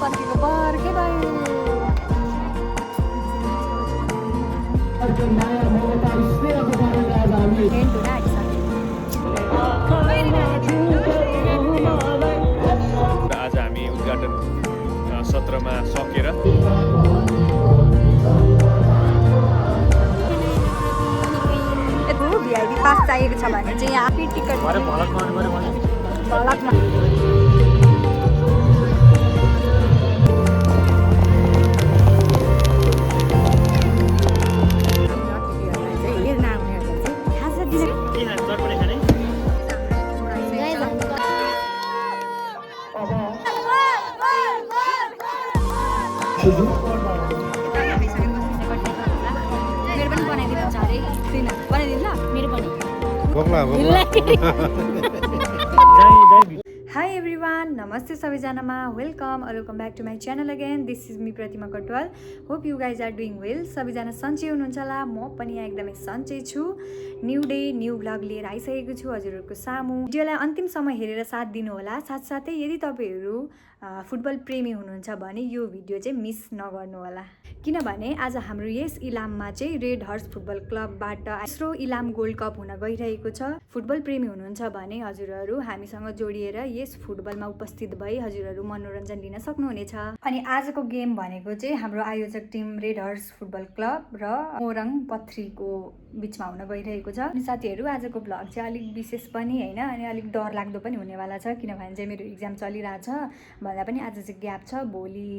पर्खेको पर्खे भयो। आज हामी उद्घाटन सत्रमा सकेर भिआइपी पास चाहिएको छ भने चाहिँ यहाँ टिकट भलकमा मेरो पनि बनाइदिनु छ अरे बनाइदिनु ल मेरो पनि हाई एभ्रिवान नमस्ते सबैजनामा welcome back to my channel again this is me Pratima Katwal hope you guys are doing well सबैजना सन्चै हुनुहुन्छ होला म पनि यहाँ एकदमै सन्चै छु न्यू डे न्यू भ्लग लिएर आइसकेको छु हजुरहरूको सामु भिडियोलाई अन्तिमसम्म हेरेर साथ दिनुहोला साथसाथै यदि तपाईँहरू फुटबल प्रेमी हुनुहुन्छ भने यो भिडियो चाहिँ मिस नगर्नु होला किनभने आज हाम्रो यस इलाममा चाहिँ रेड हर्स फुटबल क्लबबाट तेस्रो इलाम गोल्ड कप हुन गइरहेको छ फुटबल प्रेमी हुनुहुन्छ भने हजुरहरू हामीसँग जोडिएर यस फुटबलमा उपस्थित भई हजुरहरू मनोरञ्जन लिन सक्नुहुनेछ अनि आजको गेम भनेको चाहिँ हाम्रो आयोजक team red horse football club र मोरङ पथरीको बिचमा हुन गइरहेको छ अनि साथीहरू आजको भ्लग चाहिँ अलिक विशेष पनि होइन अनि अलिक डरलाग्दो पनि हुनेवाला छ किनभने चाहिँ मेरो इक्जाम चलिरहेछ भन्दा पनि आज चाहिँ ग्याप छ भोलि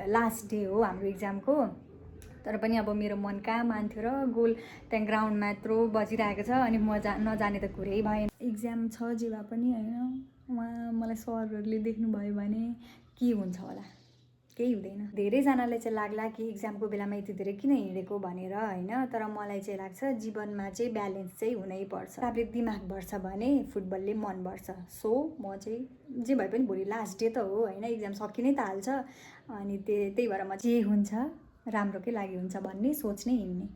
लास्ट डे हो हाम्रो इक्जामको तर पनि अब मेरो मन कहाँ मान्थ्यो र गोल त्यहाँ ग्राउन्डमा यत्रो बजिरहेको छ अनि म नजाने त कुरै भएन इक्जाम छ जे भए पनि होइन उहाँ मलाई सरहरूले देख्नुभयो भने के हुन्छ होला केही हुँदैन धेरैजनाले चाहिँ लाग्ला कि इक्जामको बेलामा यति धेरै किन हिँडेको भनेर होइन तर मलाई चाहिँ लाग्छ जीवनमा चाहिँ ब्यालेन्स चाहिँ हुनैपर्छ आफूले दिमाग बढ्छ भने फुटबलले मन बढ्छ सो म चाहिँ जे भए पनि भोलि लास्ट डे त हो होइन इक्जाम सकि नै त हाल्छ अनि त्यही भएर म जे हुन्छ राम्रोकै लागि हुन्छ भन्ने सोच नै हिँड्ने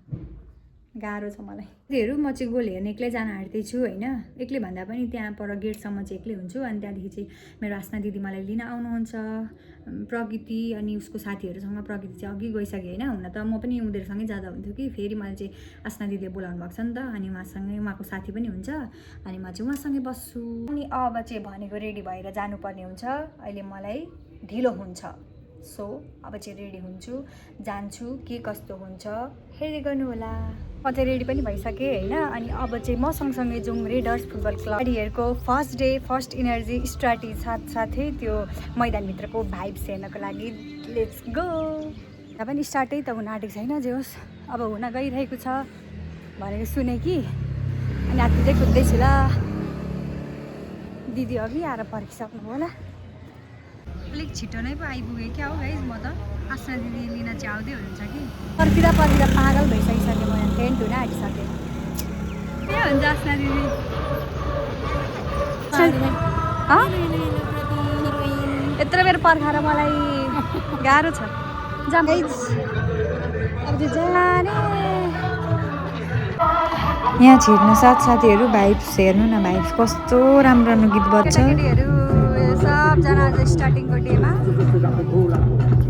गाह्रो छ मलाई त्योहरू म चाहिँ गोल हेर्ने एक्लै जान आँट्दैछु होइन एक्लै भन्दा पनि त्यहाँ पर गेटसम्म चाहिँ एक्लै हुन्छु अनि त्यहाँदेखि चाहिँ मेरो आस्ना दिदी मलाई लिन आउनुहुन्छ प्रकृति अनि उसको साथीहरूसँग प्रकृति चाहिँ अघि गइसक्यो होइन हुन त म पनि उनीहरूसँगै जाँदा हुन्थ्यो कि फेरि मलाई चाहिँ आस्ना दिदीले बोलाउनु भएको छ नि त अनि उहाँसँगै उहाँको साथी पनि हुन्छ अनि म चाहिँ उहाँसँगै बस्छु अनि अब चाहिँ भनेको रेडी भएर जानुपर्ने हुन्छ अहिले मलाई ढिलो हुन्छ सो अब चाहिँ रेडी हुन्छु जान्छु के कस्तो हुन्छ हेर्दै गर्नु होला म चाहिँ रेडी पनि भइसकेँ होइन अनि अब चाहिँ म सँगसँगै जाउँ रेड हर्स फुटबल क्लब खेलाडीहरूको first day first energy strategy साथसाथै त्यो मैदानभित्रको भाइब्स हेर्नको लागि लेट्स गो त्यहाँ पनि स्टार्टै त हुन आँटेको छैन जे होस् अब हुन गइरहेको छ भनेको सुने कि अनि आत्तिँदै कुद्दैछु ल दिदी अघि आएर पर्खिसक्नु होला अलिक छिटो नै पो आइपुगेँ क्या हो गाइज म त आस्ना दिदी लिन चाहिँ आउँदै हुनुहुन्छ कि पर्खिँदा पागल भइसकिसकेँ म यहाँ टेन्ट हुन आँटिसकेँ के हुन्छ आस्ना दिदी यत्रो बेर पर्खाएर मलाई गाह्रो छ जा गाइज अब जाने यहाँ छिर्न साथीहरू भाइब्स हेर्नु न भाइब्स कस्तो राम्रो राम्रो गीत बज्छ सबजना आज स्टार्टिङको डेमा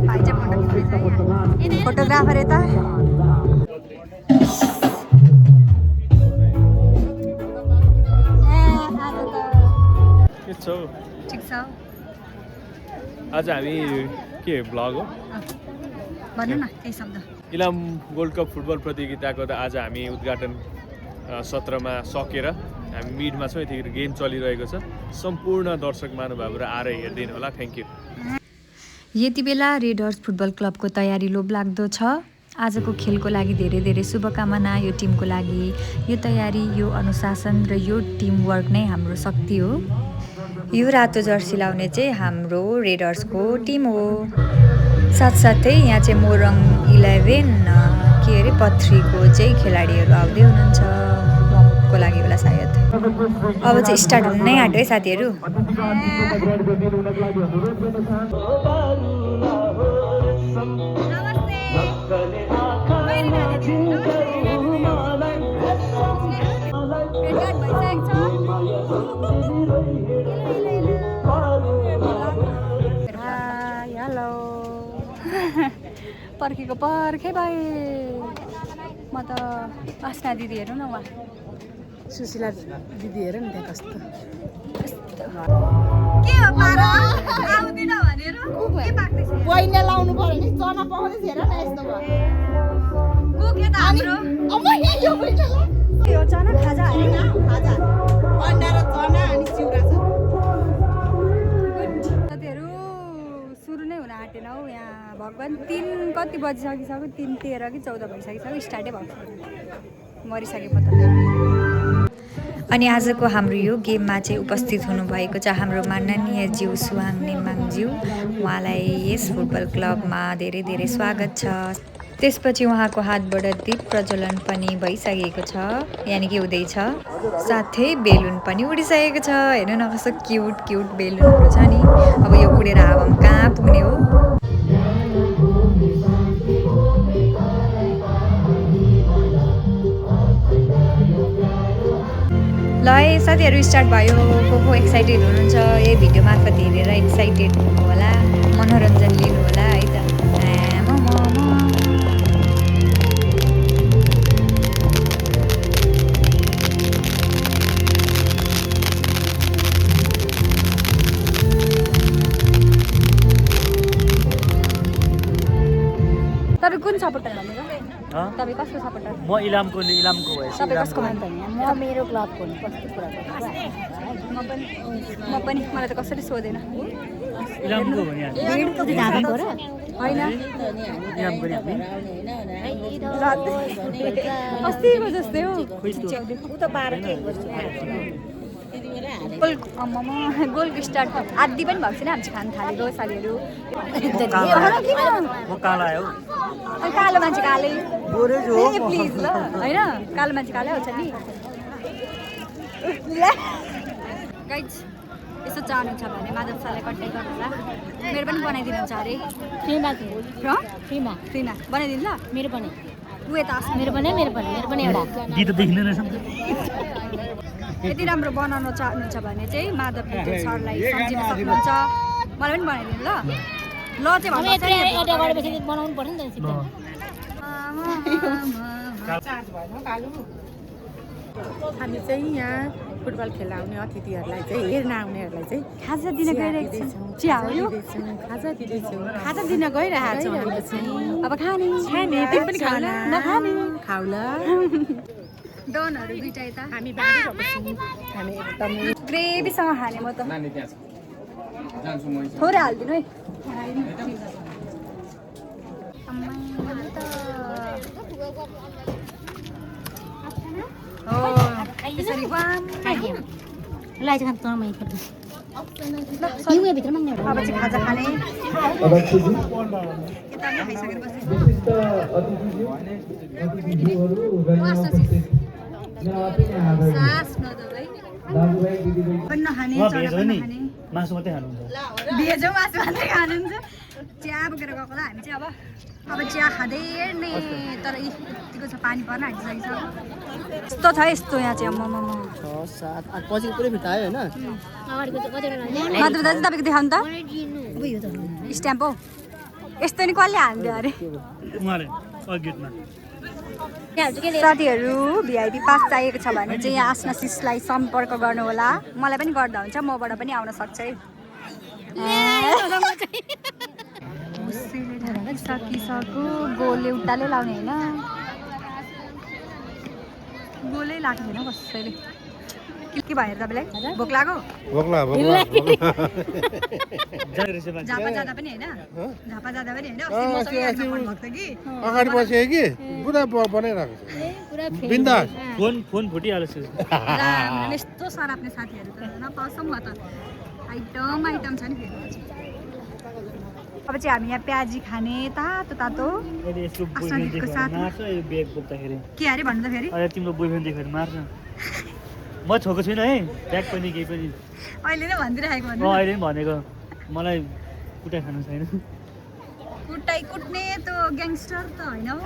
भाइ चाहिँ फोटो खिच्दैछ फोटोग्राफर यता ठिक छ आज हामी के भ्लग हो भन्नु न केही शब्द इलाम गोल्ड कप फुटबल प्रतियोगिताको त आज हामी उद्घाटन सत्रमा सकेर हामी मिडमा छौँ यतिखेर गेम चलिरहेको छ सम्पूर्ण दर्शक महानुभावहरू आएर हेरिदिनु होला थ्याङ्क यू यति बेला रेड हर्स फुटबल क्लबको तयारी लोभलाग्दो छ आजको खेलको लागि धेरै धेरै शुभकामना यो टिमको लागि यो तयारी यो अनुशासन र यो टिमवर्क नै हाम्रो शक्ति हो यो रातो जर्सी लाउने चाहिँ हाम्रो रेड हर्सको टिम हो साथसाथै यहाँ चाहिँ मोरङ 11 के अरे पथरीको चाहिँ खेलाडीहरू आउँदै हुनुहुन्छ को लागि होला सायद अब चाहिँ स्टार्ट हुन नै आँट्यो है साथीहरू हेलो पर्खेको पर्खे भए म त आस्ना दिदी हेर्नु न उहाँ सुशीला दिदी हेर नि त्यहाँ कस्तो के हो पारा आउँदिन भनेर के पाक्दैछ बहिनी लाउनु पर्यो नि चना पाउँदैछ हेर न यस्तो भयो को के त हाम्रो अम्म यो बहिनी यो चना खाजा हैन खाजा अन्डा र चना अनि चिउरा छ साथीहरू सुरु नै हुन आँटेन हौ यहाँ भगवान् 3 कति बजिसकिसक्यो 3:13 कि 14 भइसकिसक्यो स्टार्टै भएको मरिसके पत्ता अनि आजको हाम्रो यो गेममा चाहिँ उपस्थित हुनुभएको छ हाम्रो माननीय ज्यू सुहाङ नेमाङज्यू उहाँलाई यस फुटबल क्लबमा धेरै धेरै स्वागत छ त्यसपछि उहाँको हातबाट दीप प्रज्वलन पनि भइसकेको छ यानि कि हुँदैछ साथै बेलुन पनि उडिसकेको छ हेर्नु न कस्तो क्युट क्युट बेलुनहरू छ नि अब यो उडेर हावामा कहाँ पुग्ने हो ल है साथीहरू स्टार्ट भयो को एक्साइटेड हुनुहुन्छ यही भिडियो मार्फत हेरेर एक्साइटेड हुनु होला मनोरञ्जन लिनु होला है त तपाईँ कुन सपोर्टर भनेको तपाईँ कसको सपोर्टर म इलामको भएछु तपाईँ कसको मान्छ म मेरो क्लबको नि कस्तो कुरा म पनि मलाई त कसरी सोधेन इलामको भने होइन इलामको नि अस्तिको जस्तै हो गोलको स्टार्ट आदि पनि भएको छैन हामी खान थालेको साथीहरू म काला आयो कालो मान्छे कालै प्लिज ल होइन कालो मान्छे कालै आउँछ नि गाइज यसो चाहनुहुन्छ भने माधव सरलाई कन्ट्याक्ट गर्नु होला मेरो पनि बनाइदिनुहुन्छ अरे फ्रीमा फ्रीमा बनाइदिनु ल मेरो पनि उयो त मेरो पनि एउटा गीत देखिँदैन रहेछ यति राम्रो बनाउन चाहनुहुन्छ भने चाहिँ माधव सरलाई सम्झिन सक्नुहुन्छ मलाई पनि बनाइदिनु ल चाहिँ भन्नुहुन्छ नि एउटा गरेपछि बनाउनु पर्छ नि त हामी चाहिँ यहाँ फुटबल खेल्न आउने अतिथिहरूलाई चाहिँ हेर्न आउनेहरूलाई चाहिँ खाजा दिन गइरहेको छौँ चिया हो यो खाजा दिँदैछौँ खाजा दिन गइरहेको छौँ हामी चाहिँ अब खाने तिमी पनि खाउला नखाने खाउला डनहरू दुइटा यता हामी बाँडिरहेको छौँ हामी एकदमै ग्रेभीसँग खाने म त थोरै हालिदिनु है यसरी अब चाहिँ खाजा खाने मासु मात्रै खानुहुन्छ भेज हो मासु मात्रै खानुहुन्छ चिया बोकेर गएको हामी चाहिँ अब चिया खाँदै हेर्ने तर यतिको छ पानी पर्न आइसकेको छ यस्तो छ यस्तो यहाँ चाहिँ आम्मामा 7-8 बजेको पुरै भित्र आयो होइन मात्र दाजु तपाईँको देखाउनु त स्ट्याम्प हौ यस्तो नि कसले हाल्थ्यो अरे साथीहरू भिआइपी पास चाहिएको छ भने चाहिँ यहाँ आस्नासिसलाई सम्पर्क गर्नु होला मलाई पनि गर्दा हुन्छ मबाट पनि आउन सक्छ है सकिसक्यो गोल एउटाले लाउने होइन गोलै लाग्यो होइन कसैले के भयो तपाईँलाई भोक लाग्यो झापा जाँदा पनि होइन झापा जाँदा पनि होइन अगाडि बसेँ कि पुरा बनाइरहेको छ बिन्दास फोन फुटिहाल्छ यस्तो सराप्ने साथीहरू त नपाउँछ म त आइटम छ नि फेरि अब चाहिँ हामी यहाँ प्याजी खाने तातो तातो आस्नादिदीको साथमा के अरे भन्नु त फेरि तिम्रो बोयफ्रेन्ड देखेर मार्छ म छोएको छुइनँ है ब्याग पनि केही पनि अहिले नै भनिदिइराखेको भन्नु अहिले पनि भनेको मलाई कुटाइ खानु छैन कुट्ने त ग्याङ्स्टर त होइन हौ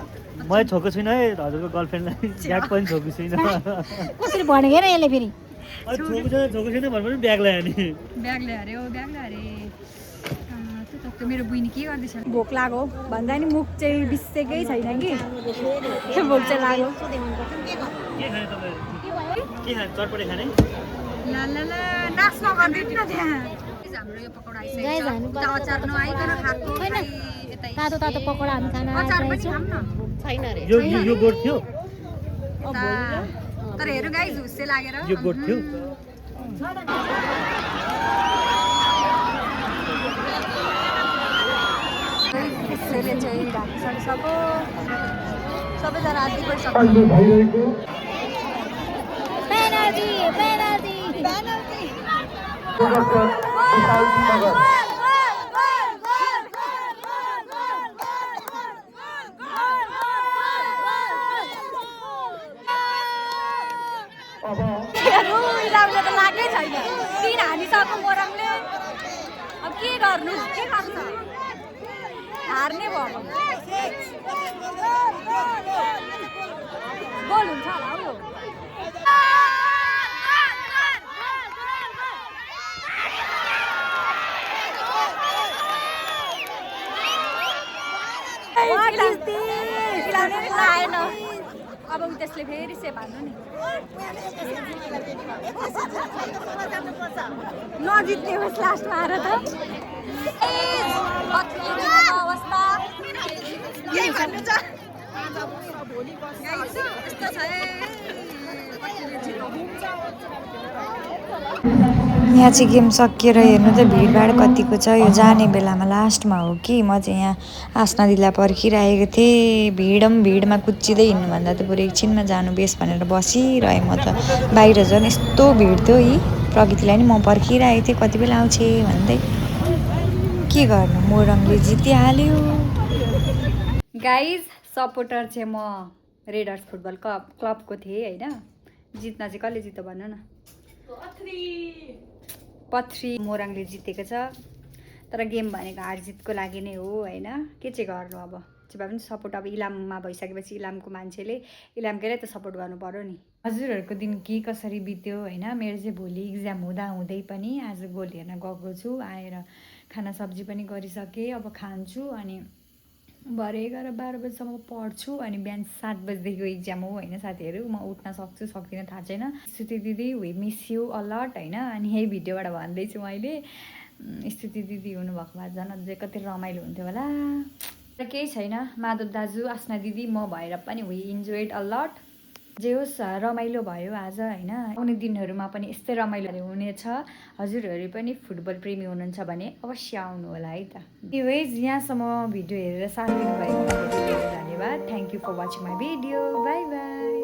मैले छोएको छुइनँ है हजुरको गर्लफ्रेन्डलाई ब्याग पनि छोएको छुइनँ कसरी भनेको र यसले फेरि छोएको छैन भने पनि ब्याग ल्यायो नि ब्याग ल्यायो अरे हो ब्याग ल्यायो अरे त्यो मेरो बुइनी के गर्दैछ भोक लाग्यो भन्दा नि मुख चाहिँ बिसेकै छैन कि भोक चाहिँ लाग्यो के खाने तपाईँ के खाने चटपटे खाने ल ल ल नास्ता गर्दैन न त्यहाँ हाम्रो यो पकौडा आइसकेको छ अचार नआइकन खाएको तातो तातो पकौडा हामी खाना अचार पनि खाऊँ न छैन रे यो गोठ थियो तर हेरौँ गाइस हुस्से लागेर यो गोठ थियो त्यसैले चाहिँ ढाकिसक्नु सक्यो सबैजना आदि गरिसक्यो पेनल्टी पेनल्टी इलामले त लागै छैन 3 हानिसक्यो मोरङले अब के गर्नु के गर्छ हार्ने भयो गोल हुन्छ होला हौ आएन अब त्यसले फेरि से भन्नु नि नजित्ने होस् लास्टमा आएर त अवस्था यहाँ चाहिँ गेम सकिएर हेर्नु त भिडभाड कतिको छ यो जाने बेलामा लास्टमा हो कि म चाहिँ यहाँ आस्ना दिदीलाई पर्खिरहेको थिएँ भिडमा कुच्चिँदै हिँड्नुभन्दा त बरु एकछिनमा जानु बेस भनेर बसिरहेँ म त बाहिर झन् यस्तो भिड थियो यी प्रकृतिलाई नि म पर्खिरहेको थिएँ कति बेला आउँछ भन्दै के गर्नु मोरङले जितिहाल्यो गाइज सपोर्टर चाहिँ म रेडर्स फुटबल क्लबको थिएँ होइन जित्न चाहिँ कसले जित्यो भन्नु न पथ्री मोरङले जितेको छ तर गेम भनेको हार जितको लागि नै हो होइन के चाहिँ गर्नु अब जे भए पनि सपोर्ट अब इलाममा भइसकेपछि इलामको मान्छेले इलामकैलाई त सपोर्ट गर्नु पर्यो नि हजुरहरूको दिन के कसरी बित्यो होइन मेरो चाहिँ भोलि इक्जाम हुँदै पनि आज गोल हेर्न गएको छु आएर खाना सब्जी पनि गरिसकेँ अब खान्छु अनि भरे 11-12 बजीसम्म पढ्छु अनि बिहान 7 बजीदेखिको इक्जाम हो होइन साथीहरू म उठ्न सक्छु सक्दिनँ थाहा छैन स्तुति दिदी वी मिस यु अलट होइन अनि यही भिडियोबाट भन्दैछु मैले स्तुति दिदी हुनुभएको भए झन् अझै कति रमाइलो हुन्थ्यो होला तर केही छैन माधव दाजु आस्ना दिदी म भएर पनि वी इन्जोयड अलट जे होस् रमाइलो भयो आज होइन आउने दिनहरूमा पनि यस्तै रमाइलो हुनेछ हजुरहरू पनि फुटबल प्रेमी हुनुहुन्छ भने अवश्य आउनु होला है त एनिवेज यहाँसम्म भिडियो हेरेर साथ दिनुभएको धन्यवाद thank you for watching my video bye by